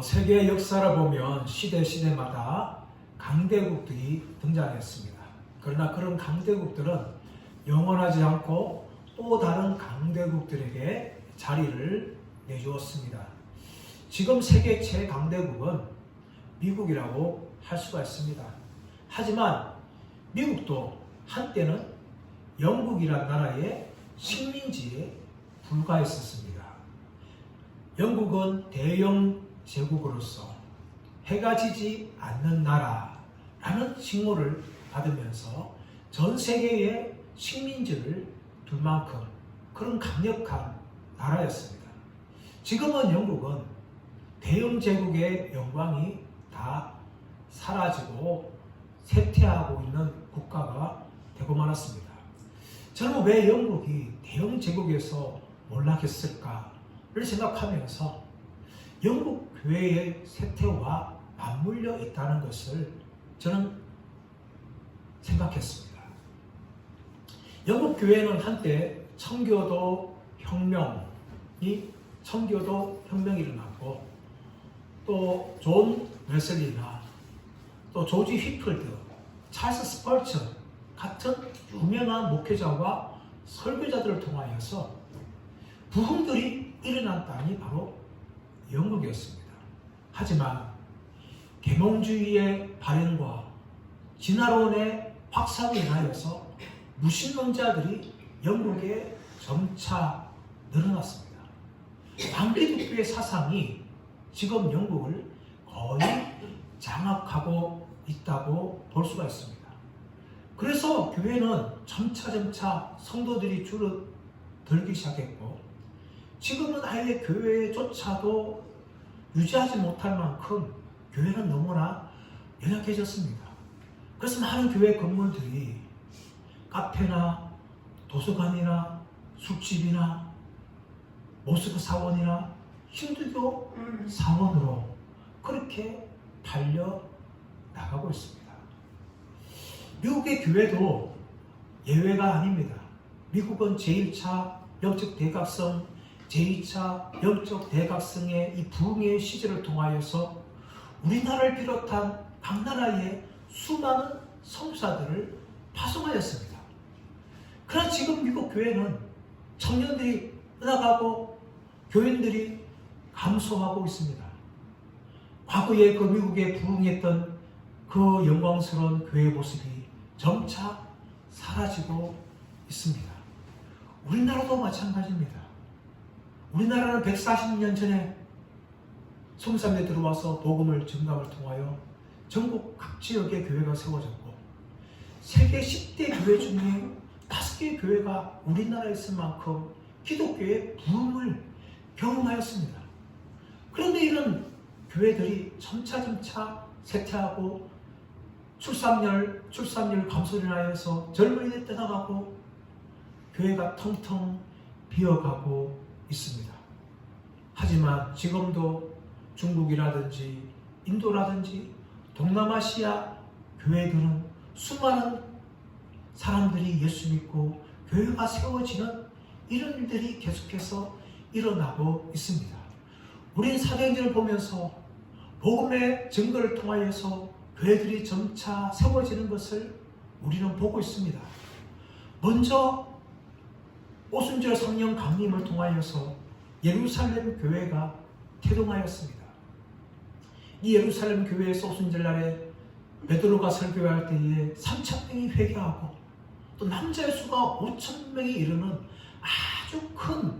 세계 역사를 보면 시대마다 강대국들이 등장했습니다. 그러나 그런 강대국들은 영원하지 않고 또 다른 강대국들에게 자리를 내주었습니다. 지금 세계 최강대국은 미국이라고 할 수가 있습니다. 하지만 미국도 한때는 영국이란 나라의 식민지에 불과했었습니다. 영국은 대영 제국으로서 해가 지지 않는 나라라는 칭호를 받으면서 전 세계에 식민지를 둘 만큼 그런 강력한 나라였습니다. 지금은 영국은 대영 제국의 영광이 다 사라지고 쇠퇴하고 있는 국가가 되고 말았습니다. 저는 왜 영국이 대영 제국에서 몰락했을까를 생각하면서 영국 교회의 쇠퇴와 맞물려 있다는 것을 저는 생각했습니다. 영국 교회는 한때 청교도 혁명이 일어났고 또 존 웨슬리나 또 조지 휘필드, 찰스 스펄전 같은 유명한 목회자와 설교자들을 통하여서 부흥들이 일어난 땅이 바로 영국이었습니다. 하지만 계몽주의의 발현과 진화론의 확산에 인하여서 무신론자들이 영국에 점차 늘어났습니다. 방대국교의 사상이 지금 영국을 거의 장악하고 있다고 볼 수가 있습니다. 그래서 교회는 점차 성도들이 줄어들기 시작했고 지금은 아예 교회조차도 유지하지 못할 만큼 교회는 너무나 연약해졌습니다. 그래서 많은 교회 건물들이 카페나 도서관이나 술집이나 모스크 사원이나 힌두교 사원으로 그렇게 달려 나가고 있습니다. 미국의 교회도 예외가 아닙니다. 미국은 제1차 영적 대각성, 제2차 영적 대각성의 이 부흥의 시절을 통하여서 우리나라를 비롯한 각 나라의 수많은 성사들을 파송하였습니다. 그러나 지금 미국 교회는 청년들이 떠나가고 교인들이 감소하고 있습니다. 과거에 그 미국에 부흥했던 그 영광스러운 교회의 모습이 점차 사라지고 있습니다. 우리나라도 마찬가지입니다. 우리나라는 140년 전에 성삼에 들어와서 복음을 증감을 통하여 전국 각 지역의 교회가 세워졌고 세계 10대 교회 중에 5개의 교회가 우리나라에 있을 만큼 기독교의 부흥을 경험하였습니다. 그런데 이런 교회들이 점차 쇠퇴하고 출산율 감소로 인하여서 젊은이들이 떠나가고 교회가 텅텅 비어가고 있습니다. 하지만 지금도 중국이라든지 인도라든지 동남아시아 교회들은 수많은 사람들이 예수 믿고 교회가 세워지는 이런 일들이 계속해서 일어나고 있습니다. 우리는 사도행전을 보면서 복음의 증거를 통하여서 교회들이 점차 세워지는 것을 우리는 보고 있습니다. 먼저 오순절 성령 강림을 통하여서 예루살렘 교회가 태동하였습니다. 이 예루살렘 교회에서 오순절날에 베드로가 설교할 때에 3,000명이 회개하고 또 남자의 수가 5,000명이 이르는 아주 큰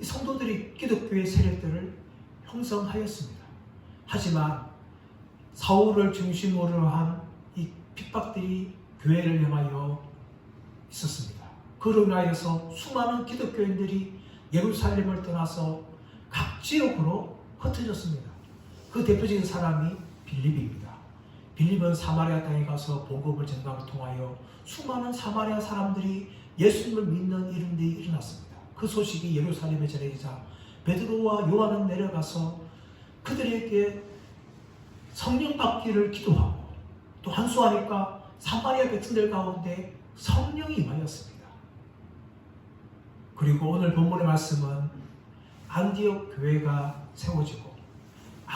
성도들이 기독교의 세력들을 형성하였습니다. 하지만 사울을 중심으로 한 이 핍박들이 교회를 향하여 있었습니다. 그로 인하여서 수많은 기독교인들이 예루살렘을 떠나서 각 지역으로 흩어졌습니다. 그 대표적인 사람이 빌립입니다. 빌립은 사마리아 땅에 가서 복음을 전가를 통하여 수많은 사마리아 사람들이 예수님을 믿는 이런 일이 일어났습니다. 그 소식이 예루살렘에 전해지자 베드로와 요한은 내려가서 그들에게 성령 받기를 기도하고 또 한수하니까 사마리아 백성들 가운데 성령이 임하였습니다. 그리고 오늘 본문의 말씀은 안디옥 교회가 세워지고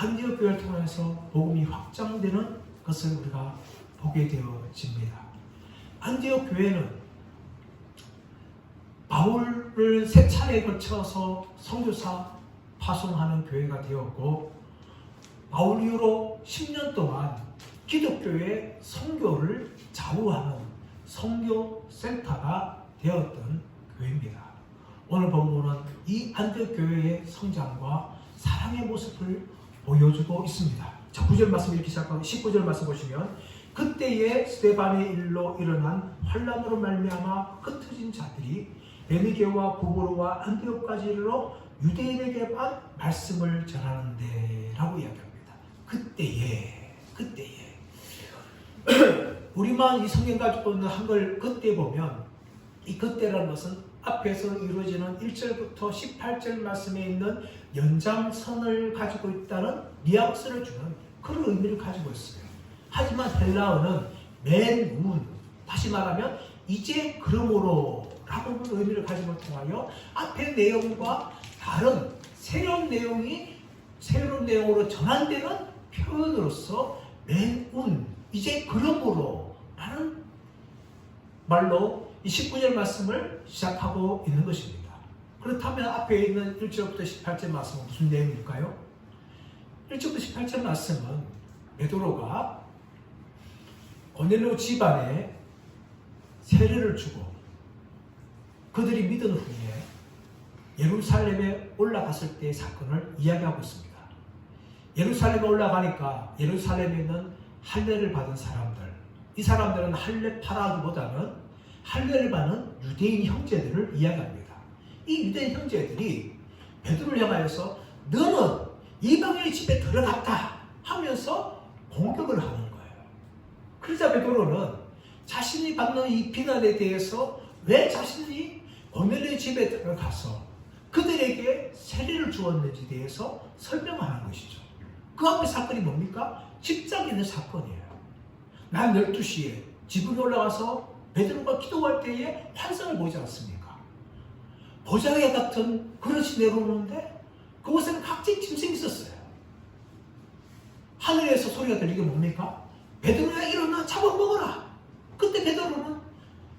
안디옥 교회를 통해서 복음이 확장되는 것을 우리가 보게 되어집니다. 안디옥 교회는 바울을 세 차례에 걸쳐서 선교사 파송하는 교회가 되었고, 바울 이후로 10년 동안 기독교의 선교를 좌우하는 선교센터가 되었던 교회입니다. 오늘 본문은 이 안디옥 교회의 성장과 사랑의 모습을 보여주고 있습니다. 자, 9절 말씀 이렇게 시작하고 19절 말씀 보시면, 그때에 스데반의 일로 일어난 환란으로 말미암아 흩어진 자들이 베니게와 고보로와 안디옥까지 이르러 유대인에게만 말씀을 전하는데 라고 이야기합니다. 그때에 우리만 이 성경 가지고 있는 한글 그때 보면, 이 그때라는 것은 앞에서 이루어지는 1절부터 18절 말씀에 있는 연장선을 가지고 있다는 뉘앙스를 주는 그런 의미를 가지고 있어요. 하지만 헬라어는 맨운, 다시 말하면 이제 그러므로 라고 하는 의미를 가지고 통하여 앞의 내용과 다른 새로운 내용으로 전환되는 표현으로서 맨운, 이제 그러므로 라는 말로 이 19절 말씀을 시작하고 있는 것입니다. 그렇다면 앞에 있는 1절부터 18절 말씀은 무슨 내용일까요? 1절부터 18절 말씀은 베드로가 고넬료 집안에 세례를 주고 그들이 믿은 후에 예루살렘에 올라갔을 때의 사건을 이야기하고 있습니다. 예루살렘에 올라가니까 예루살렘에 있는 할례를 받은 사람들, 이 사람들은 할례파라기보다는 할례를 받는 유대인 형제들을 이야기합니다. 이 유대인 형제들이 베드로를 향하여서 너는 이방인의 집에 들어갔다 하면서 공격을 하는 거예요. 그러자 베드로는 자신이 받는 이 비난에 대해서 왜 자신이 고넬료의 집에 들어가서 그들에게 세례를 주었는지에 대해서 설명하는 것이죠. 그 앞에 사건이 뭡니까? 십자가에 있는 사건이에요. 난 12시에 지붕에 올라가서 베드로가 기도할 때에 환상을 보지 않습니까? 보자기 같은 그릇이 내려오는데 그곳에는 각종 짐승이 있었어요. 하늘에서 소리가 들리게 뭡니까? 베드로야 일어나 잡아먹어라. 그때 베드로는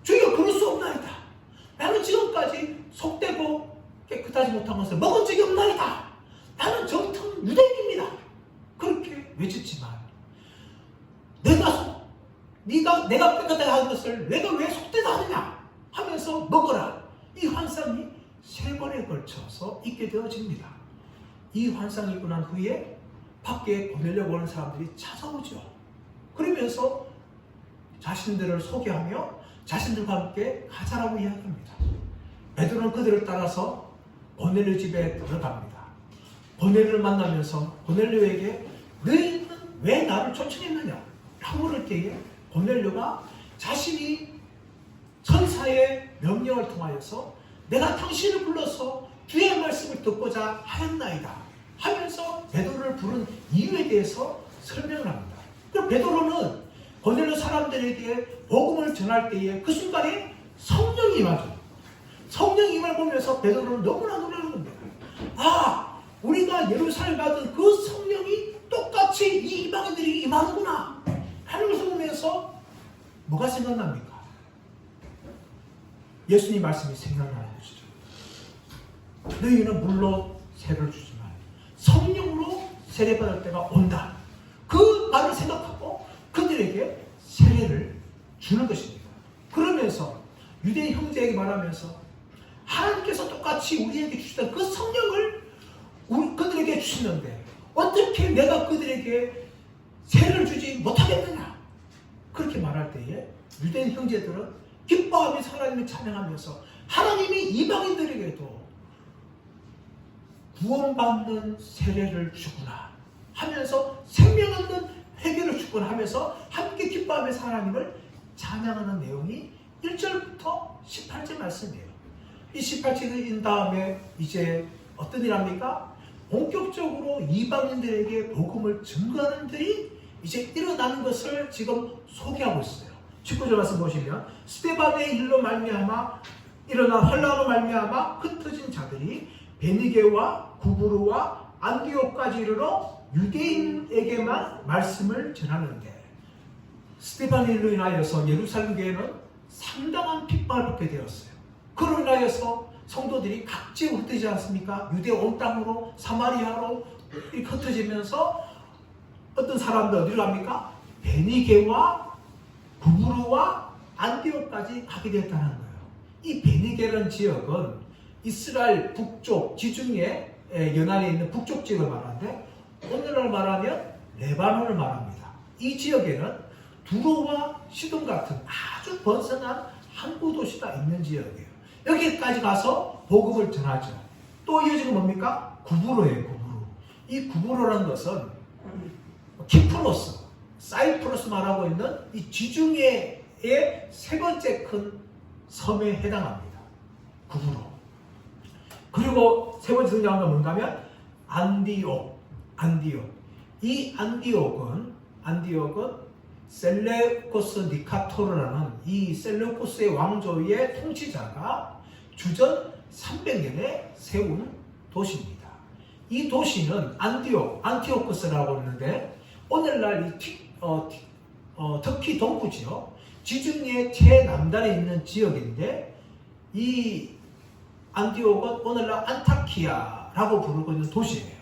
주여 그럴 수 없나이다. 나는 지금까지 속되고 깨끗하지 못한 것을 먹은 적이 없나이다. 나는 정통 유대인입니다. 그렇게 외쳤지만 내가 깨끗하게 하는 것을 내가 왜 속되다 하느냐 하면서 먹어라. 이 환상이 3번에 걸쳐서 있게 되어집니다. 이 환상이 있고 난 후에 밖에 고넬료가 오는 사람들이 찾아오죠. 그러면서 자신들을 소개하며 자신들과 함께 가자라고 이야기합니다. 베드로는 그들을 따라서 고넬료 집에 들어갑니다. 고넬료를 만나면서 고넬료에게 너희는 왜 나를 초청했느냐 라고 물을 때에 고넬료가 자신이 천사의 명령을 통하여서 내가 당신을 불러서 주의 말씀을 듣고자 하였나이다 하면서 베드로를 부른 이유에 대해서 설명을 합니다. 그럼 베드로는 고넬료 사람들에게 복음을 전할 때에 그 순간에 성령이 임하죠. 성령이 임을 보면서 베드로는 너무나 놀라는 겁니다. 아, 우리가 예루살렘 받은 그 성령이 똑같이 이 이방인들이 임하는구나 하는 것을 보면서 뭐가 생각납니까? 예수님 말씀이 생각나는 것이죠. 너희는 물로 세례를 주지만 성령으로 세례받을 때가 온다. 그 말을 생각하고 그들에게 세례를 주는 것입니다. 그러면서 유대인 형제에게 말하면서 하나님께서 똑같이 우리에게 주시던 그 성령을 그들에게 주시는데 어떻게 내가 그들에게 세례를 주지 못하겠느냐? 그렇게 말할 때에 유대인 형제들은 기뻐하며 하나님을 찬양하면서 하나님이 이방인들에게도 구원받는 세례를 주구나 하면서 생명 얻는 회개를 주구나 하면서 함께 기뻐하며 하나님을 찬양하는 내용이 1절부터 18절 말씀이에요. 이 18절인 다음에 이제 어떤 일 합니까? 본격적으로 이방인들에게 복음을 증거하는 일이 이제 일어나는 것을 지금 소개하고 있어요. 19절 말씀 보시면 스데반의 일로 말미암아 일어나 환란으로 말미암아 흩어진 자들이 베니게와 구브로와 안디옥까지 이르러 유대인에게만 말씀을 전하는데, 스데반으로 인하여서 예루살렘 교회는 상당한 핍박을 받게 되었어요. 그로 인하여서 성도들이 각지에 흩어지지 않습니까? 유대 온 땅으로 사마리아로 이렇게 흩어지면서 어떤 사람들 어디로 갑니까? 베니게와 구브로와 안디옥까지 가게 되었다는 거예요. 이 베니게라는 지역은 이스라엘 북쪽 지중해 연안에 있는 북쪽 지역을 말하는데, 오늘날 말하면 레바논을 말합니다. 이 지역에는 두로와 시돈 같은 아주 번성한 항구 도시가 있는 지역이에요. 여기까지 가서 복음을 전하죠. 또 이어지는 뭡니까? 구브로예요. 구브로. 이 구브로라는 것은 키프로스, 사이프러스 말하고 있는 이 지중해의 세 번째 큰 섬에 해당합니다. 구브로. 그리고 세 번째 등장한 건 뭔가 하면 안디옥. 이 안디옥은 셀레우코스 니카토르라는 이 셀레우코스의 왕조의 통치자가 주전 300년에 세운 도시입니다. 이 도시는 안티오코스라고 하는데, 오늘날 터키 동부 지역, 지중해 최남단에 있는 지역인데, 이 안티옥은 오늘날 안타키아라고 부르고 있는 도시예요.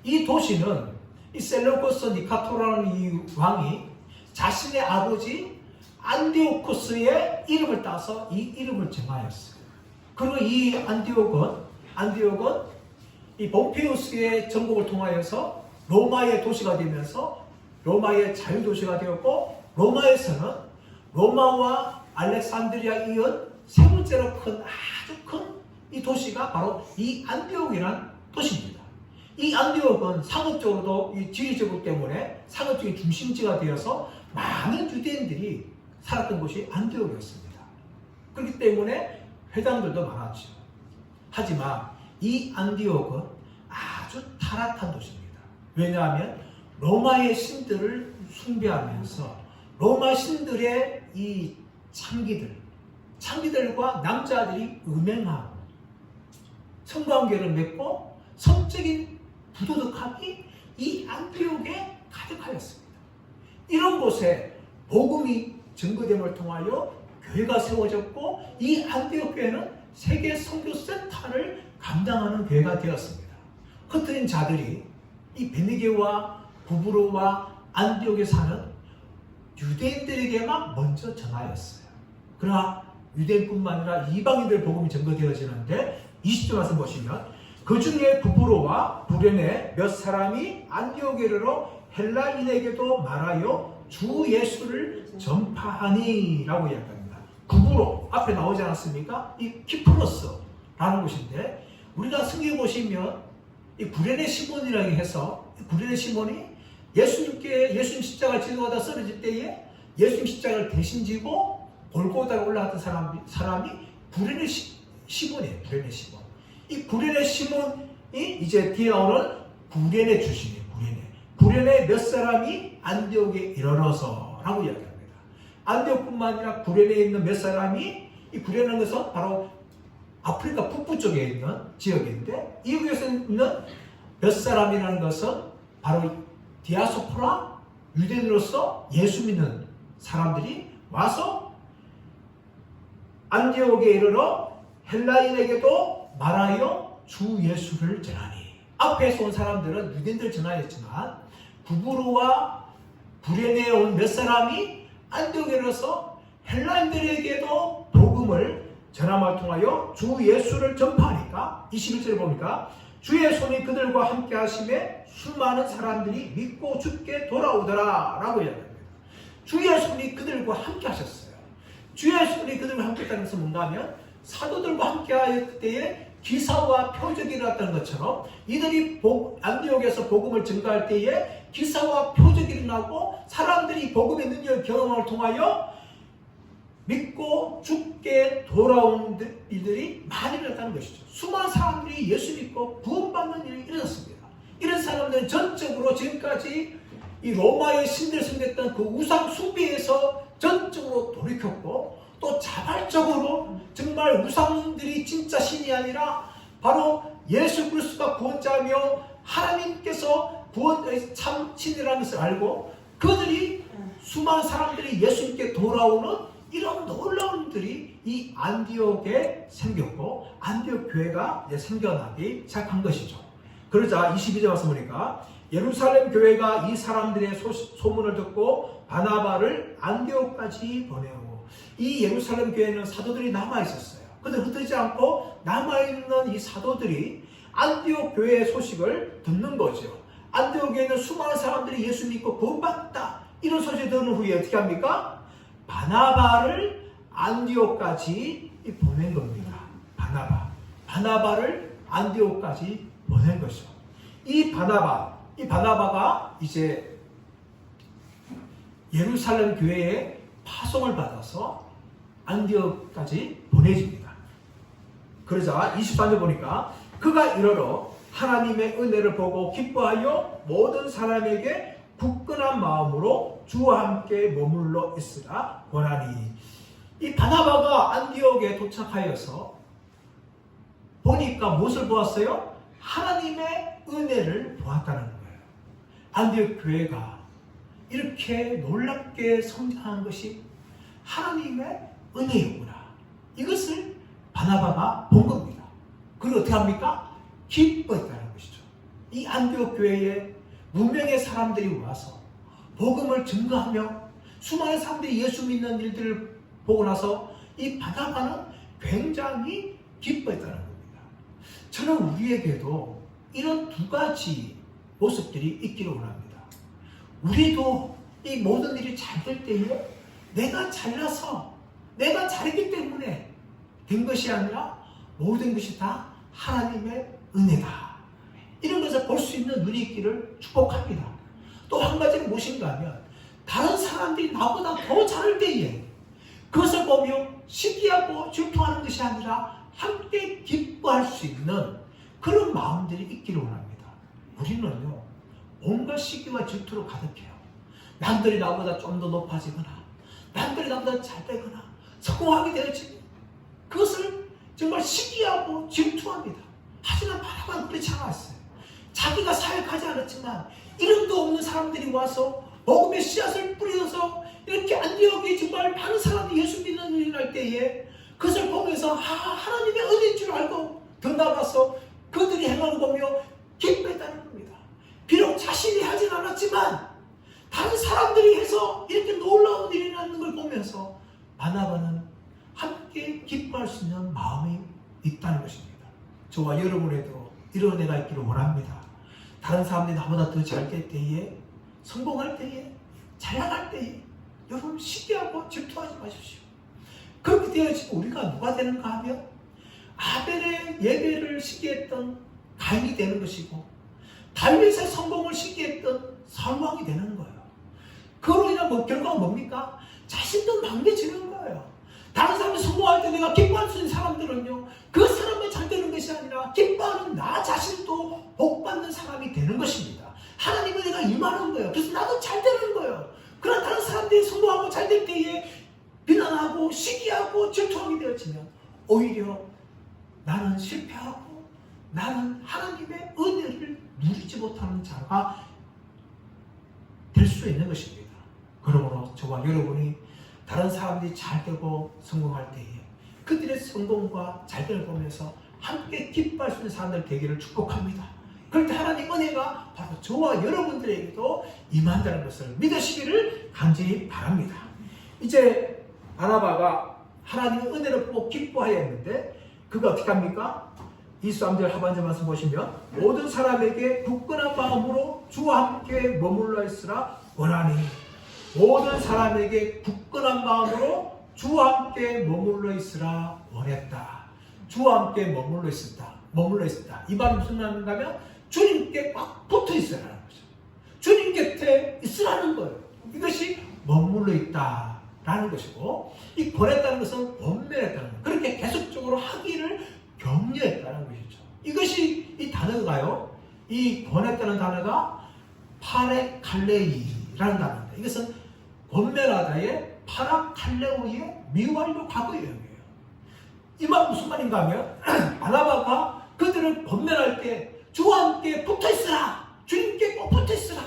이 도시는 이 셀레우코스 니카토라는 이 왕이 자신의 아버지 안디오코스의 이름을 따서 이 이름을 정하였어요. 그리고 이 안디옥은 이 봄피우스의 정복을 통하여서 로마의 도시가 되면서 로마의 자유도시가 되었고, 로마에서는 로마와 알렉산드리아 이은 세 번째로 아주 큰 이 도시가 바로 이 안디옥이라는 도시입니다. 이 안디옥은 상업적으로도 이 지리적으로 때문에 상업적인 중심지가 되어서 많은 유대인들이 살았던 곳이 안디옥이었습니다. 그렇기 때문에 회당들도 많았죠. 하지만 이 안디옥은 아주 타락한 도시입니다. 왜냐하면 로마의 신들을 숭배하면서 로마 신들의 이 창기들과 남자들이 음행하고 성관계를 맺고 성적인 부도덕함이 이 안디옥에 가득하였습니다. 이런 곳에 복음이 증거됨을 통하여 교회가 세워졌고, 이 안디옥 교회는 세계 선교 센터를 감당하는 교회가 되었습니다. 흩어진 자들이 이 베니게와 구브로와 안디옥에 사는 유대인들에게만 먼저 전하였어요. 그러나 유대인뿐만 아니라 이방인들 복음이 증거되어지는데, 20절 말씀 보시면 그 중에 구브로와 부레네 몇 사람이 안디옥에 이르러 헬라인에게도 말하여 주 예수를 전파하니 라고 이야기합니다. 구브로 앞에 나오지 않았습니까? 이 키프로스라는 곳인데, 우리가 성경에 보시면 이 구레네 시몬이라고 해서, 구레네 시몬이 예수님 십자가를 지도하다 쓰러질 때에 예수님 십자가를 대신 지고 골고다로 올라갔던 사람이 구레네 시몬이에요. 구레네 시몬. 이 구레네 시몬이 이제 뒤에 나오는 구레네 출신이에요. 구레네 몇 사람이 안디옥에 이르러서라고 이야기합니다. 안디옥뿐만 아니라 구레네에 있는 몇 사람이, 이 구레네라는 것은 바로 아프리카 북부 쪽에 있는 지역인데, 이곳에 있는 몇 사람이라는 것은 바로 디아스포라 유대인으로서 예수 믿는 사람들이 와서 안디옥에 이르러 헬라인에게도 말하여 주 예수를 전하니. 앞에서 온 사람들은 유대인들 전하였지만, 구브로와 부레네에 온 몇 사람이 안디옥에 이르러서 헬라인들에게도 복음을 전함을 통하여 주 예수를 전파하니까, 21절에 보니까 주의 손이 그들과 함께 하심에 수많은 사람들이 믿고 주께 돌아오더라 라고 이야기합니다. 주의 손이 그들과 함께 하셨어요. 주의 손이 그들과 함께 했다는 것은 뭔가 하면, 사도들과 함께 할 때에 기사와 표적이 일어났다는 것처럼 이들이 안디옥에서 복음을 증거할 때에 기사와 표적이 일어나고 사람들이 복음의 능력을 경험을 통하여 믿고 죽게 돌아온 일들이 많이 일어났다는 것이죠. 수많은 사람들이 예수 믿고 구원받는 일이 일어났습니다. 이런 사람들은 전적으로 지금까지 이 로마의 신들 섬겼던 그 우상 숭배에서 전적으로 돌이켰고, 또 자발적으로 정말 우상들이 진짜 신이 아니라 바로 예수 그리스도가 구원자며 하나님께서 구원의 참 신이라는 것을 알고 그들이 수많은 사람들이 예수님께 돌아오는 이런 놀라운 일들이 이 안디옥에 생겼고 안디옥 교회가 이제 생겨나기 시작한 것이죠. 그러자 22절 와서 보니까 예루살렘 교회가 이 사람들의 소문을 듣고 바나바를 안디옥까지 보내고, 이 예루살렘 교회는 사도들이 남아있었어요. 그들 흩어지지 않고 남아있는 이 사도들이 안디옥 교회의 소식을 듣는 거죠. 안디옥에 있는 수많은 사람들이 예수 믿고 구원받다, 이런 소식을 듣는 후에 어떻게 합니까? 바나바를 안디옥까지 보낸 겁니다. 바나바를 안디옥까지 보낸 것이죠. 이 바나바가 이제 예루살렘 교회에 파송을 받아서 안디옥까지 보내집니다. 그러자 24절 보니까 그가 이러러 하나님의 은혜를 보고 기뻐하여 모든 사람에게 굳건한 마음으로 주와 함께 머물러 있으라 권하니. 이 바나바가 안디옥에 도착하여서 보니까 무엇을 보았어요? 하나님의 은혜를 보았다는 거예요. 안디옥 교회가 이렇게 놀랍게 성장한 것이 하나님의 은혜였구나. 이것을 바나바가 본 겁니다. 그리고 어떻게 합니까? 기뻐했다는 것이죠. 이 안디옥 교회에 무명의 사람들이 와서 복음을 증거하며 수많은 사람들이 예수 믿는 일들을 보고 나서 이 바나바는 굉장히 기뻐했다는 겁니다. 저는 우리에게도 이런 두 가지 모습들이 있기를 원합니다. 우리도 이 모든 일이 잘 될 때에 내가 잘나서 내가 잘했기 때문에 된 것이 아니라 모든 것이 다 하나님의 은혜다, 이런 것을 볼 수 있는 눈이 있기를 축복합니다. 또 한 가지는 무엇인가 하면 다른 사람들이 나보다 더 잘할 때에 그것을 보며 시기하고 질투하는 것이 아니라 함께 기뻐할 수 있는 그런 마음들이 있기를 원합니다. 우리는요, 온갖 시기와 질투로 가득해요. 남들이 나보다 좀 더 높아지거나 남들이 나보다 잘 되거나 성공하게 되어지면 그것을 정말 시기하고 질투합니다. 하지만 바나바는 그렇지 않았어요. 자기가 사역하지 않았지만 이름도 없는 사람들이 와서 복음의 씨앗을 뿌려서 이렇게 안디옥에 정말 많은 사람이 예수 믿는 일을 할 때에 그것을 보면서 하나님의 은혜인 줄 알고 더 나아가서 그들이 행하는 거 보며 기뻐했다는 겁니다. 비록 자신이 하진 않았지만 다른 사람들이 해서 이렇게 놀라운 일이 일어나는 걸 보면서 바나바는 함께 기뻐할 수 있는 마음이 있다는 것입니다. 저와 여러분에도 이런 은혜가 있기를 원합니다. 다른 사람들이 나보다 더 잘 될 때에, 성공할 때에, 잘 나갈 때에 여러분 시기하고 질투하지 마십시오. 그렇게 되어지고 우리가 누가 되는가 하면 아벨의 예배를 시기했던 가인이 되는 것이고 다윗의 성공을 시기했던 사울왕이 되는 거예요. 그로 인한 결과가 뭡니까? 자신도 망개지는 거예요. 다른 사람이 성공할 때 내가 기뻐할 수 있는 사람들은요, 그 사람만 잘 되는 것이 아니라 기뻐하는 나 자신도 복받는 사람이 되는 것입니다. 하나님은 내가 임하는 거예요. 그래서 나도 잘 되는 거예요. 그러나 다른 사람들이 성공하고 잘 될 때에 비난하고 시기하고 질투하게 되어지면 오히려 나는 실패하고 나는 하나님의 은혜를 누리지 못하는 자가 될 수 있는 것입니다. 그러므로 저와 여러분이 다른 사람들이 잘 되고 성공할 때에 그들의 성공과 잘됨을 보면서 함께 기뻐할 수 있는 사람들 되기를 축복합니다. 그럴 때 하나님 은혜가 바로 저와 여러분들에게도 임한다는 것을 믿으시기를 간절히 바랍니다. 이제 바나바가 하나님의 은혜를 보고 기뻐하였는데 그가 어떻게 합니까? 23절 하반절 말씀 보시면 모든 사람에게 굳건한 마음으로 주와 함께 머물러 있으라 원하니, 모든 사람에게 굳건한 마음으로 주와 함께 머물러 있으라 원했다. 주와 함께 머물러 있었다. 이 말은 무슨 말인가 하면 주님께 꽉 붙어 있으라는 거죠. 주님 곁에 있으라는 거예요. 이것이 머물러 있다라는 것이고, 이 권했다는 것은 권면했다는 거예요. 그렇게 계속적으로 하기를 격려했다는 것이죠. 이것이 이 단어가요, 이 권했다는 단어가 파레칼레이라는 단어입니다. 이것은 권면하다의 파라칼레오의 미완료 과거형이에요. 이 말은 무슨 말인가 하면 바나바가 그들을 권면할 때 주와 함께 붙어있으라. 주님께 꼭 붙어있으라.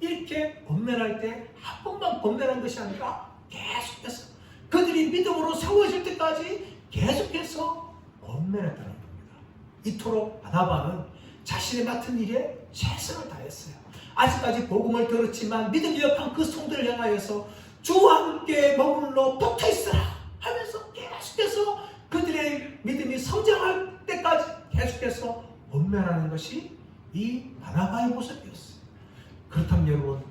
이렇게 권면할 때 한 번만 권면한 것이 아니라 계속해서 그들이 믿음으로 세워질 때까지 계속해서 권면했다는 겁니다. 이토록 바나바는 자신의 맡은 일에 최선을 다했어요. 아직까지 복음을 들었지만 믿음이 약한 그 성도를 향하여서 주와 함께 머물러 붙어있으라 하면서 계속해서 그들의 믿음이 성장할 때까지 계속해서 권면하는 것이 이 바나바의 모습이었어요. 그렇다면 여러분,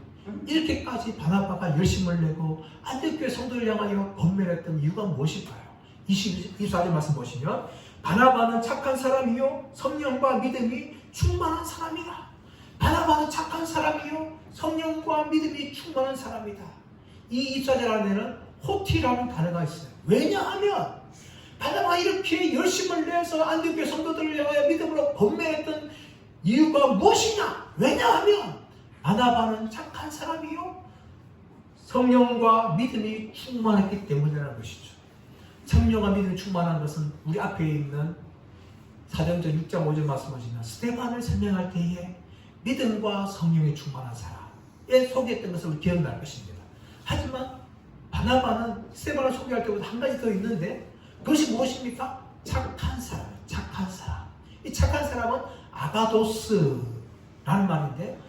이렇게까지 바나바가 열심을 내고 안디옥교회 성도를 향하여 권면했던 이유가 무엇일까요? 24절 말씀 보시면 바나바는 착한 사람이요 성령과 믿음이 충만한 사람이다. 바나바는 착한 사람이요 성령과 믿음이 충만한 사람이다. 이 24절 안에는 호티라는 단어가 있어요. 왜냐하면 바나바가 이렇게 열심을 내서 안디옥교회 성도들을 향하여 믿음으로 권면했던 이유가 무엇이냐? 왜냐하면 바나바는 착한 사람이요 성령과 믿음이 충만했기 때문이라는 것이죠. 성령과 믿음이 충만한 것은 우리 앞에 있는 사도행전 6장 5절 말씀하시면 스데반을 설명할 때에 믿음과 성령이 충만한 사람에 소개했던 것을 우리 기억날 것입니다. 하지만 바나바는 스데반을 소개할 때보다 한 가지 더 있는데 그것이 무엇입니까? 착한 사람, 착한 사람. 이 착한 사람은 아가도스라는 말인데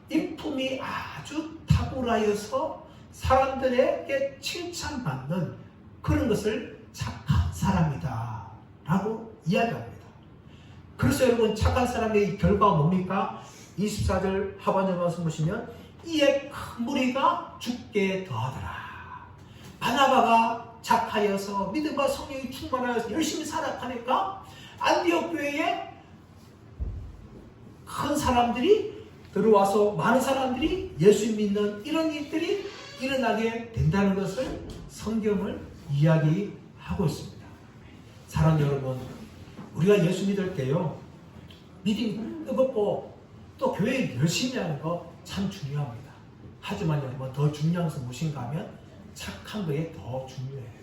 인품이 아주 탁월하여서 사람들에게 칭찬받는 그런 것을 착한 사람이다 라고 이야기합니다. 그래서 여러분 착한 사람의 결과가 뭡니까? 24절 하반절 말씀 보시면 이에 큰 무리가 죽게 더하더라. 바나바가 착하여서 믿음과 성령이 충만하여서 열심히 살아가니까 안디옥 교회에 큰 사람들이 들어와서 많은 사람들이 예수 믿는 이런 일들이 일어나게 된다는 것을 성경을 이야기하고 있습니다. 사랑하는 여러분, 우리가 예수 믿을 때요 믿음이 뜨겁고 또 교회에 열심히 하는 거 참 중요합니다. 하지만 여러분 더 중요한 것은 무엇인가 하면 착한 거에 더 중요해요.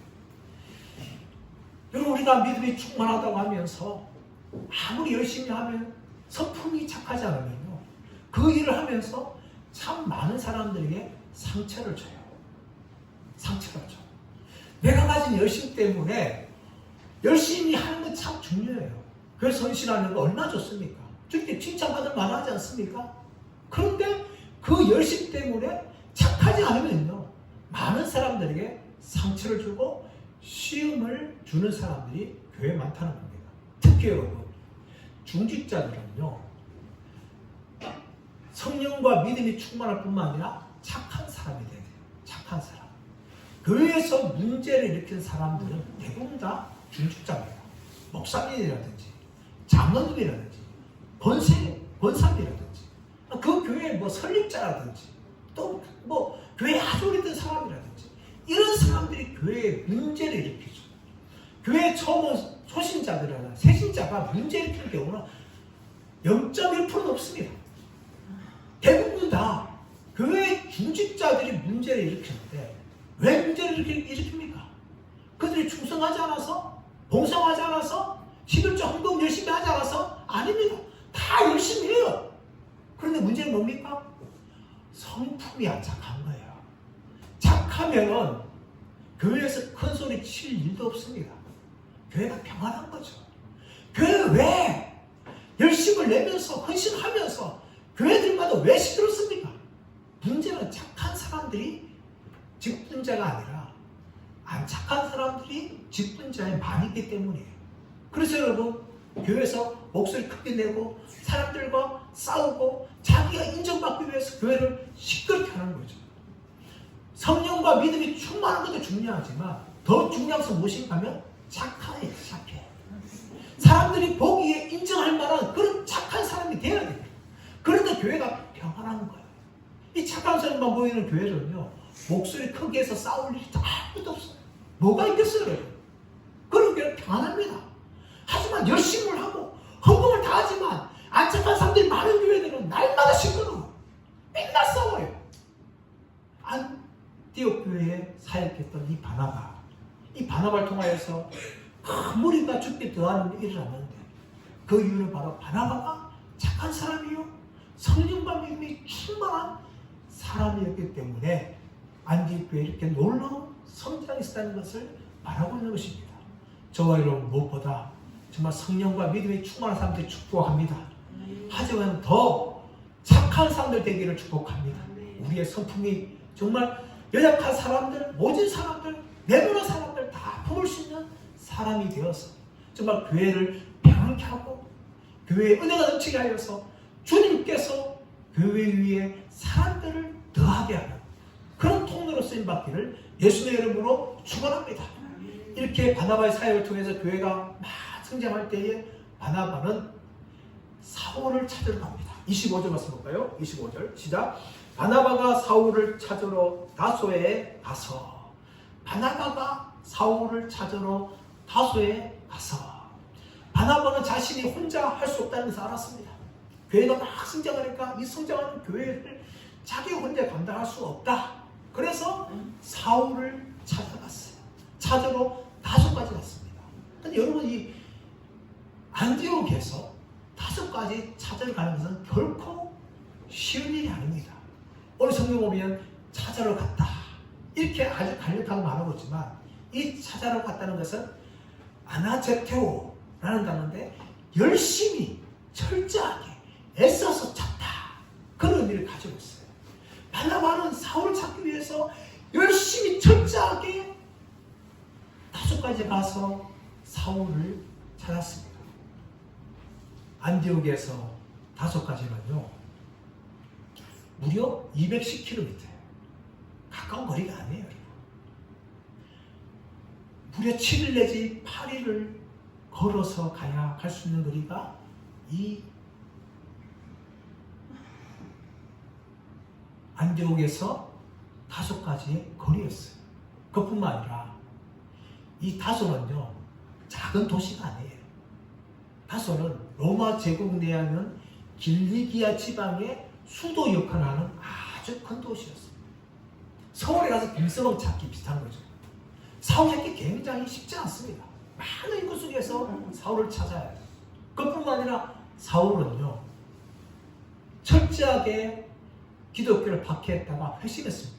여러분 우리가 믿음이 충만하다고 하면서 아무리 열심히 하면 성품이 착하지 않으면요 그 일을 하면서 참 많은 사람들에게 상처를 줘요. 상처를 줘. 내가 가진 열심 때문에 열심히 하는 건 참 중요해요. 그래서 헌신하는 거 얼마나 좋습니까? 주님께 칭찬받을 만하지 않습니까? 그런데 그 열심 때문에 착하지 않으면요 많은 사람들에게 상처를 주고 시험을 주는 사람들이 교회에 많다는 겁니다. 특히 여러분 중직자들은요 성령과 믿음이 충만할 뿐만 아니라 착한 사람이 돼야 돼요. 착한 사람. 교회에서 문제를 일으킨 사람들은 대부분 다 중직자입니다. 목사님이라든지 장로님이라든지 권사님이라든지 그 교회 뭐 설립자라든지 또 뭐 교회에 아주 오래된 사람이라든지 이런 사람들이 교회에 문제를 일으키죠. 교회 처음 초신자들이나 새신자가 문제 일으키는 경우는 0.1%도 없습니다. 대부분 다 교회 중직자들이 문제를 일으키는데 왜 문제를 일으킵니까? 그들이 충성하지 않아서? 봉사하지 않아서? 11조 헌금 열심히 하지 않아서? 아닙니다. 다 열심히 해요. 그런데 문제는 뭡니까? 성품이 안 착한 거예요. 착하면은 교회에서 큰 소리 칠 일도 없습니다. 교회가 평안한 거죠. 교회 왜 열심을 내면서 헌신하면서 교회들마다 왜 시끄럽습니까? 문제는 착한 사람들이 직분자가 아니라 안 착한 사람들이 직분자에 많이 있기 때문이에요. 그래서 여러분 교회에서 목소리 크게 내고 사람들과 싸우고 자기가 인정받기 위해서 교회를 시끄럽게 하는 거죠. 성령과 믿음이 충만한 것도 중요하지만 더 중요한 것은 무엇인가 하면 착해요. 착해. 사람들이 보기에 인정할 만한 그런 착한 사람이 되어야 돼요. 그런데 교회가 평안한 거예요. 이 착한 사람만 모이는 교회는요 목소리 크게 해서 싸울 일이 아무것도 없어요. 뭐가 있겠어요? 그런 교회는 평안합니다. 하지만 열심을 하고 헌금을 다 하지만 안 착한 사람들이 많은 교회들은 날마다 시끄러워. 맨날 싸워요. 안디옥 교회에 사역했던 이 바나바를 통하여서 큰 무리가 죽게 더하는 일을 하는데 그 이유는 바로 바나바가 착한 사람이요 성령과 믿음이 충만한 사람이었기 때문에 안디옥교회에 이렇게 놀라운 성장이 있었다는 것을 말하고 있는 것입니다. 저와 여러분 무엇보다 정말 성령과 믿음이 충만한 사람들 축복합니다. 하지만 더 착한 사람들 되기를 축복합니다. 우리의 성품이 정말 연약한 사람들, 모진 사람들, 내노란 사람들 다 품을 수 있는 사람이 되어서 정말 교회를 평안케 하고 교회의 은혜가 넘치게 하여서 주님께서 교회 위에 사람들을 더하게 하는 그런 통로로 쓰임받기를 예수님의 이름으로 축원합니다. 이렇게 바나바의 사역을 통해서 교회가 막 성장할 때에 바나바는 사울을 찾으러 갑니다. 25절 말씀 볼까요? 25절 시작. 바나바가 사울을 찾으러 다소에 가서 바나바가 사울을 찾으러 다소에 가서 바나바는 자신이 혼자 할 수 없다는 것을 알았습니다. 교회가 막 성장하니까 이 성장하는 교회를 자기 혼자 감당할 수 없다. 그래서 사울을 찾아갔어요. 찾으러 다소까지 갔습니다. 근데 여러분 이 안디옥에서 다소까지 찾으러 가는 것은 결코 쉬운 일이 아닙니다. 오늘 성경 보면 찾아러 갔다. 이렇게 아주 간략하게 말하고 있지만 이 찾아러 갔다는 것은 아나제테오라는 단어인데 열심히 철저하게 애써서 찾다. 그런 의미를 가지고 있어요. 바나바는 사울을 찾기 위해서 열심히 철저하게 다소까지 가서 사울을 찾았습니다. 안디옥에서 다소까지는요 무려 210km 가까운 거리가 아니에요. 무려 7일 내지 8일을 걸어서 가야 갈 수 있는 거리가 이 안디옥에서 다소까지의 거리였어요. 그뿐만 아니라 이 다소는요 작은 도시가 아니에요. 다소는 로마 제국 내에 있는 길리기아 지방의 수도 역할을 하는 아주 큰 도시였습니다. 서울에 가서 김서방 찾기 비슷한 거죠. 사울 찾기 굉장히 쉽지 않습니다. 많은 인구 속에서 사울을 찾아야 해요. 그뿐만 아니라 사울은요 철저하게 기독교를 박해했다가 회심했습니다.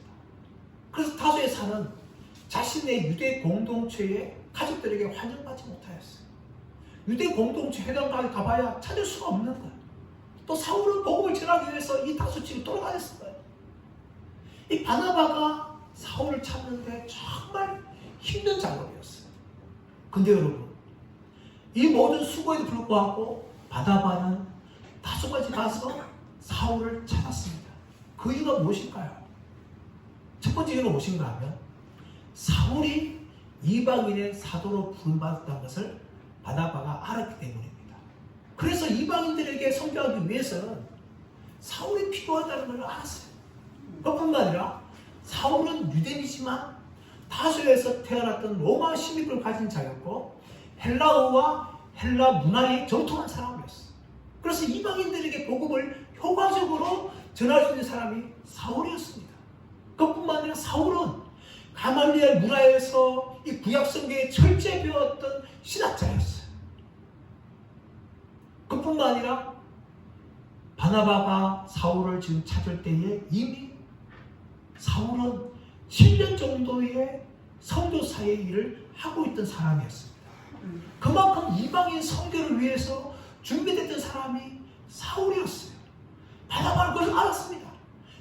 그래서 다소에 사는 자신의 유대 공동체의 가족들에게 환영받지 못하였어요. 유대 공동체 회당까지 가봐야 찾을 수가 없는 거예요. 또 사울은 복음을 전하기 위해서 이 다소집에 돌아다녔을 거예요. 이 바나바가 사울을 찾는데 정말 힘든 작업이었어요. 근데 여러분 이 모든 수고에도 불구하고 바나바는 다소까지 가서 사울을 찾았습니다. 그 이유가 무엇일까요? 첫 번째 이유는 무엇인가 하면 사울이 이방인의 사도로 부름받았다는 것을 바나바가 알았기 때문입니다. 그래서 이방인들에게 선교하기 위해서는 사울이 필요하다는 걸 알았어요. 그뿐만 아니라 사울은 유대인이지만 다소에서 태어났던 로마 시민을 가진 자였고 헬라어와 헬라 문화에 정통한 사람이었어요. 그래서 이방인들에게 복음을 효과적으로 전할 수 있는 사람이 사울이었습니다. 그뿐만 아니라 사울은 가말리엘 문화에서 이 구약성경에 철저히 배웠던 신학자였어요. 그뿐만 아니라 바나바가 사울을 지금 찾을 때에 이미 사울은 7년 정도의 선교사의 일을 하고 있던 사람이었습니다. 그만큼 이방인 선교를 위해서 준비됐던 사람이 사울이었어요. 바나바는 그걸 알았습니다.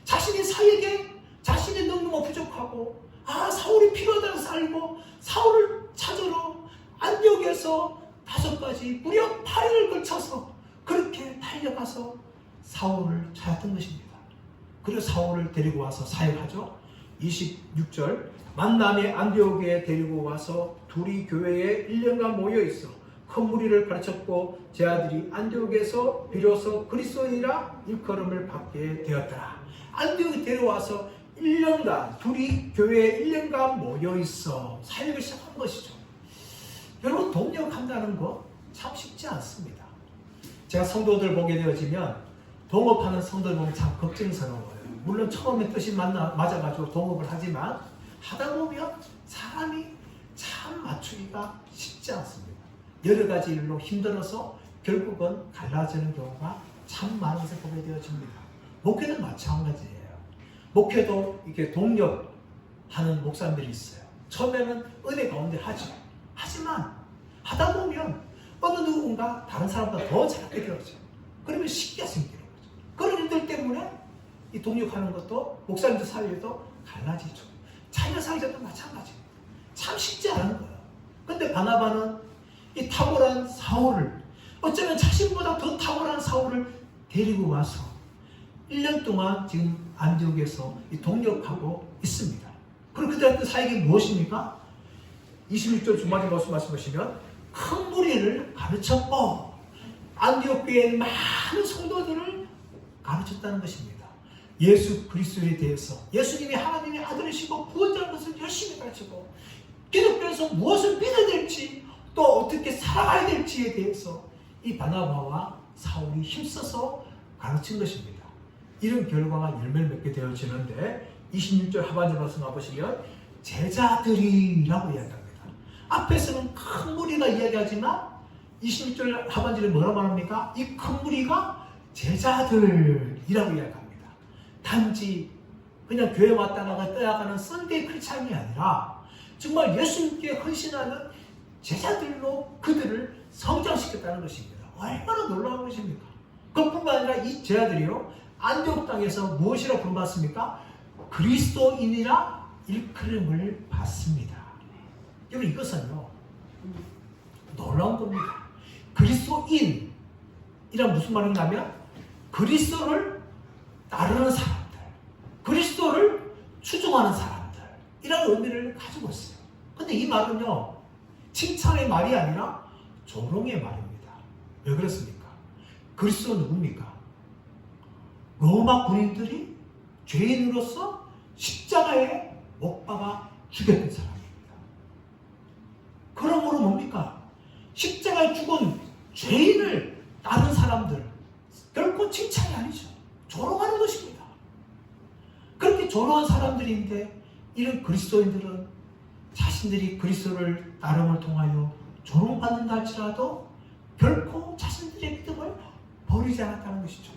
자신의 사역에 자신의 능력은 부족하고 사울이 필요하다는 것을 알고 사울을 찾으러 안디옥에서 다소까지 무려 8일을 걸쳐서 그렇게 달려가서 사울을 찾았던 것입니다. 그리고 사울을 데리고 와서 사역하죠. 26절 만남의 안디옥에 데리고 와서 둘이 교회에 1년간 모여있어 큰 무리를 가르쳤고 제 아들이 안디옥에서 비로소 그리스도인이라 일컬음을 받게 되었더라. 안디옥에 데려와서 1년간 둘이 교회에 1년간 모여있어 사역을 시작한 것이죠. 여러분 동역한다는 거 참 쉽지 않습니다. 제가 성도들 보게 되어지면 동업하는 성도들 보면 참 걱정스러워요. 물론 처음에 뜻이 맞아가지고 동업을 하지만 하다 보면 사람이 참 맞추기가 쉽지 않습니다. 여러 가지 일로 힘들어서 결국은 갈라지는 경우가 참 많은 것을 보게 되어집니다. 목회는 마찬가지예요. 목회도 이렇게 동력하는 목사님들이 있어요. 처음에는 은혜 가운데 하죠. 하지만 하다 보면 어느 누군가 다른 사람보다 더 잘하게 되어져요. 그러면 쉽게 생기는 거죠. 그런 일들 때문에 이 동력하는 것도 목사님들 사이에도 갈라지죠. 자녀 사이에도 마찬가지입니다. 참 쉽지 않은 거예요. 근데 바나바는 이 탁월한 사울을, 어쩌면 자신보다 더 탁월한 사울을 데리고 와서 1년 동안 지금 안디옥에서 이 동력하고 있습니다. 그럼 그들의 그 사역이 무엇입니까? 26절 중반에 말씀하시면 큰 무리를 가르쳤고 안디옥 교회의 많은 성도들을 가르쳤다는 것입니다. 예수 그리스도에 대해서, 예수님이 하나님의 아들이시고 구원자라는 것을 열심히 가르치고 기독교에서 무엇을 믿어야 될지 또 어떻게 살아가야 될지에 대해서 이 바나바와 사울이 힘써서 가르친 것입니다. 이런 결과가 열매를 맺게 되어지는데 26절 하반절 말씀 보시면 제자들이라고 이야기합니다. 앞에서는 큰 무리가 이야기하지만 26절 하반절에 뭐라고 말합니까? 이 큰 무리가 제자들이라고 이야기합니다. 단지 그냥 교회 왔다가 떠나가는 썬데이 크리스찬이 아니라 정말 예수님께 헌신하는 제자들로 그들을 성장시켰다는 것입니다. 얼마나 놀라운 것입니까? 그뿐만 아니라 이 제자들이요, 안디옥 땅에서 무엇이라고 부름받습니까? 그리스도인이라 일컬음을 받습니다. 여러분, 이것은요 놀라운 겁니다. 그리스도인이란 무슨 말인가 하면 그리스도를 따르는 사람들, 그리스도를 추종하는 사람들, 이런 의미를 가지고 있어요. 근데 이 말은요 칭찬의 말이 아니라 조롱의 말입니다. 왜 그렇습니까? 그리스도는 누굽니까? 로마 군인들이 죄인으로서 십자가에 못 박아 죽였던 사람입니다. 그러므로 뭡니까? 십자가에 죽은 죄인을 따른 사람들, 결코 칭찬이 아니죠. 조롱하는 것입니다. 그렇게 조롱한 사람들인데 이런 그리스도인들은 자신들이 그리스도를 따름을 통하여 조롱받는다 할지라도 결코 자신들의 믿음을 버리지 않았다는 것이죠.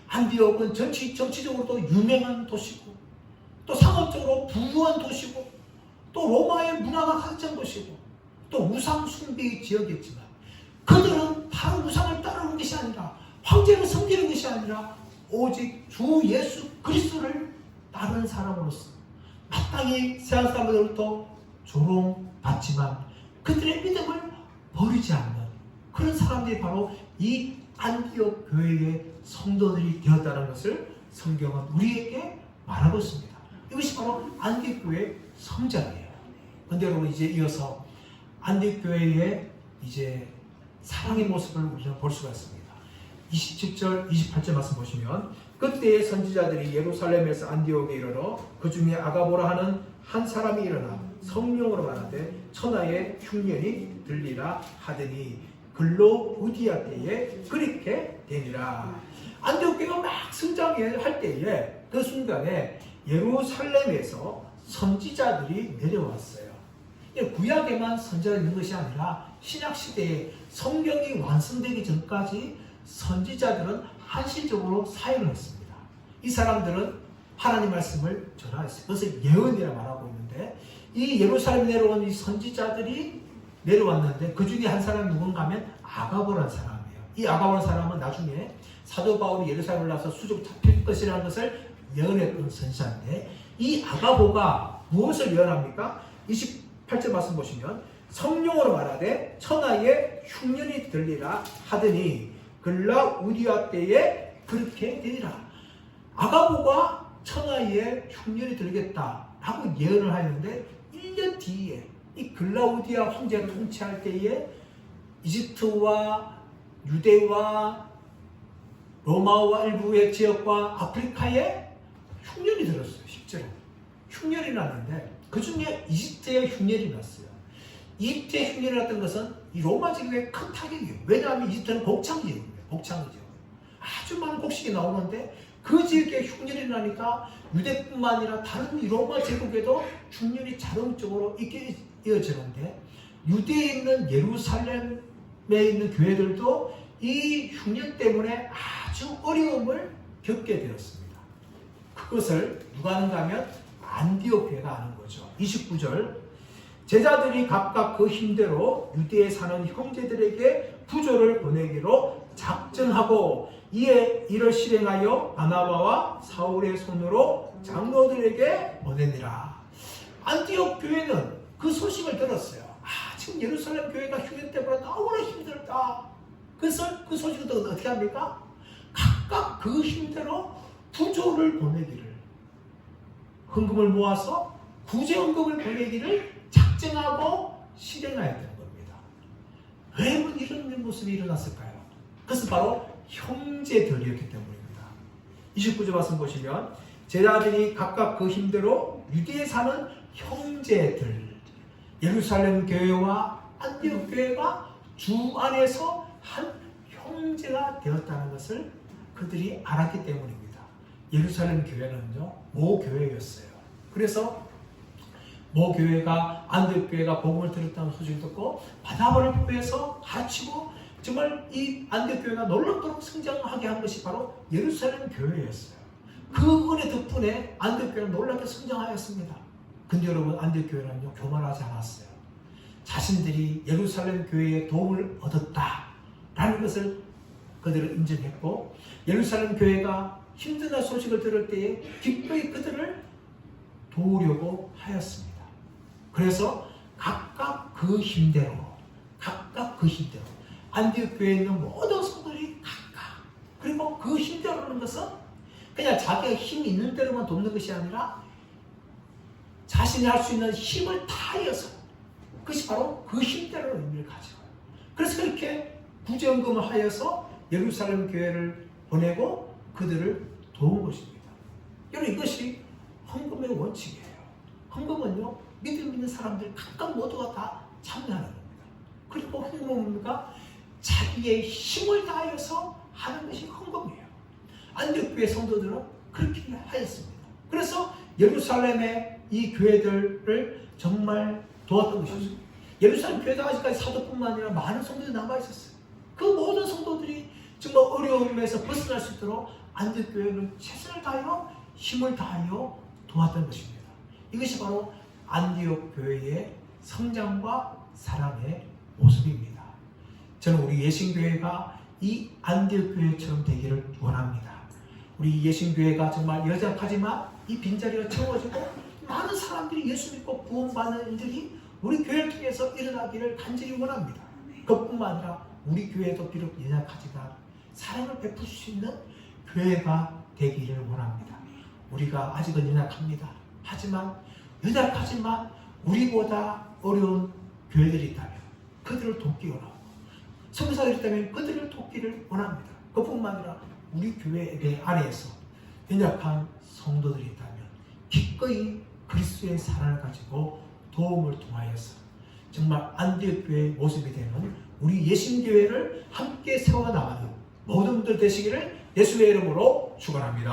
안디옥은 정치적으로도 유명한 도시고 또 상업적으로 부유한 도시고 또 로마의 문화가 가득한 도시고 또 우상 숭배의 지역이었지만 그들은 다른 우상을 따르는 것이 아니라 황제를 섬기는 것이 아니라 오직 주 예수 그리스도를 따르는 사람으로서 마땅히 세상 사람들로부터 조롱받지만 그들의 믿음을 버리지 않는 그런 사람들이 바로 이 안디옥 교회의 성도들이 되었다는 것을 성경은 우리에게 말하고 있습니다. 이것이 바로 안디옥 교회의 성장이에요. 그런데 여러분, 이제 이어서 안디옥 교회의 이제 사랑의 모습을 우리가 볼 수가 있습니다. 27절, 28절 말씀 보시면 그때의 선지자들이 예루살렘에서 안디옥에 이르러 그 중에 아가보라 하는 한 사람이 일어나 성령으로 말하되 천하의 흉년이 들리라 하더니 글로우디아 때에 그렇게 되니라. 안디옥 교회가 막 성장할 때에 그 순간에 예루살렘에서 선지자들이 내려왔어요. 구약에만 선지자가 있는 것이 아니라 신약시대에 성경이 완성되기 전까지 선지자들은 한시적으로 사역을 했습니다. 이 사람들은 하나님 말씀을 전하였어요. 그것을 예언이라 말하고 있는데 이 예루살렘에 내려온 이 선지자들이 내려왔는데 그 중에 한 사람이 누군가 하면 아가보라는 사람이에요. 이 아가보라는 사람은 나중에 사도 바울이 예루살렘을 나서 수적 잡힐 것이라는 것을 예언했던 선지자인데 이 아가보가 무엇을 예언합니까? 28절 말씀 보시면 성령으로 말하되 천하의 흉년이 들리라 하더니 글라우디아 때에 그렇게 되리라. 아가보가 천하의 흉년이 들겠다라고 예언을 하였는데 1년 뒤에 이 글라우디아 황제가 통치할 때에 이집트와 유대와 로마와 일부의 지역과 아프리카에 흉년이 들었어요. 실제로 흉년이 났는데 그 중에 이집트에 흉년이 났어요. 이집트에 흉년이 났던 것은 이 로마 제국의 큰 타격이에요. 왜냐하면 이집트는 곡창지역이에요. 곡창지역. 아주 많은 곡식이 나오는데 그 지역에 흉년이 나니까 유대뿐만 아니라 다른 로마 제국에도 흉년이 자동적으로 이어지는데 유대에 있는 예루살렘에 있는 교회들도 이 흉년 때문에 아주 어려움을 겪게 되었습니다. 그것을 누가 하는가 하면 안디옥 교회가 하는 거죠. 29절 제자들이 각각 그 힘대로 유대에 사는 형제들에게 부조를 보내기로 작정하고 이에 이를 실행하여 바나바와 사울의 손으로 장로들에게 보내니라. 안디옥 교회는 그 소식을 들었어요. 지금 예루살렘 교회가 흉년 때문에 너무나 힘들다. 그래서 그 소식을 듣고 어떻게 합니까? 각각 그 힘대로 부조를 보내기를, 헌금을 모아서 구제헌금을 보내기를 작정하고 실행해야 되는 겁니다. 왜 이런 모습이 일어났을까요? 그것은 바로 형제들이었기 때문입니다. 29절 말씀 보시면 제자들이 각각 그 힘대로 유대에 사는 형제들, 예루살렘 교회와 안디옥 교회가 주 안에서 한 형제가 되었다는 것을 그들이 알았기 때문입니다. 예루살렘 교회는요, 모교회였어요. 그래서 모교회가 안디옥 교회가 복음을 들었다는 소식을 듣고 바나바를 보내서 가르치고 정말 이 안디옥 교회가 놀랍도록 성장하게 한 것이 바로 예루살렘 교회였어요. 그 은혜 덕분에 안디옥 교회는 놀랍게 성장하였습니다. 근데 여러분, 안디옥 교회는요, 교만하지 않았어요. 자신들이 예루살렘 교회의 도움을 얻었다라는 것을 그들은 인정했고, 예루살렘 교회가 힘든 소식을 들을 때에 기꺼이 그들을 도우려고 하였습니다. 그래서 각각 그 힘대로 안디옥 교회에 있는 모든 성도들이 각각, 그리고 그 힘대로라는 것은 그냥 자기가 힘이 있는 대로만 돕는 것이 아니라 자신이 할 수 있는 힘을 다하여서, 그것이 바로 그 힘대로 의미를 가져요. 그래서 그렇게 구제헌금을 하여서 예루살렘 교회를 보내고 그들을 도운 것입니다. 여러분, 이것이 헌금의 원칙이에요. 헌금은요, 믿음 있는 사람들 각각 모두가 다 참여하는 겁니다. 그리고 헌금은 자기의 힘을 다하여서 하는 것이 헌금이에요. 안디옥 교회 성도들은 그렇게 하였습니다. 그래서 예루살렘의 이 교회들을 정말 도왔던 것이죠. 예루살렘 교회가 아직까지 사도뿐만 아니라 많은 성도들이 남아있었어요. 그 모든 성도들이 정말 어려움에서 벗어날 수 있도록 안디옥 교회는 최선을 다하여 힘을 다하여 도왔던 것입니다. 이것이 바로 안디옥 교회의 성장과 사랑의 모습입니다. 저는 우리 예신교회가 이 안디옥 교회처럼 되기를 원합니다. 우리 예신교회가 정말 여작하지만 이 빈자리가 채워지고 많은 사람들이 예수 믿고 구원받는 일들이 우리 교회를 통해서 일어나기를 간절히 원합니다. 그뿐만 아니라 우리 교회도 비록 연약하지만 사랑을 베풀 수 있는 교회가 되기를 원합니다. 우리가 아직은 연약합니다. 하지만 연약하지만 우리보다 어려운 교회들이 있다면 그들을 돕기 원하고, 선교사들이 있다면 그들을 돕기를 원합니다. 그뿐만 아니라 우리 교회 안에서 연약한 성도들이 있다면 기꺼이 그리스도의 사랑을 가지고 도움을 통하여서 정말 안디옥 교회의 모습이 되는 우리 예신교회를 함께 세워나가는 모든 분들 되시기를 예수의 이름으로 축원합니다.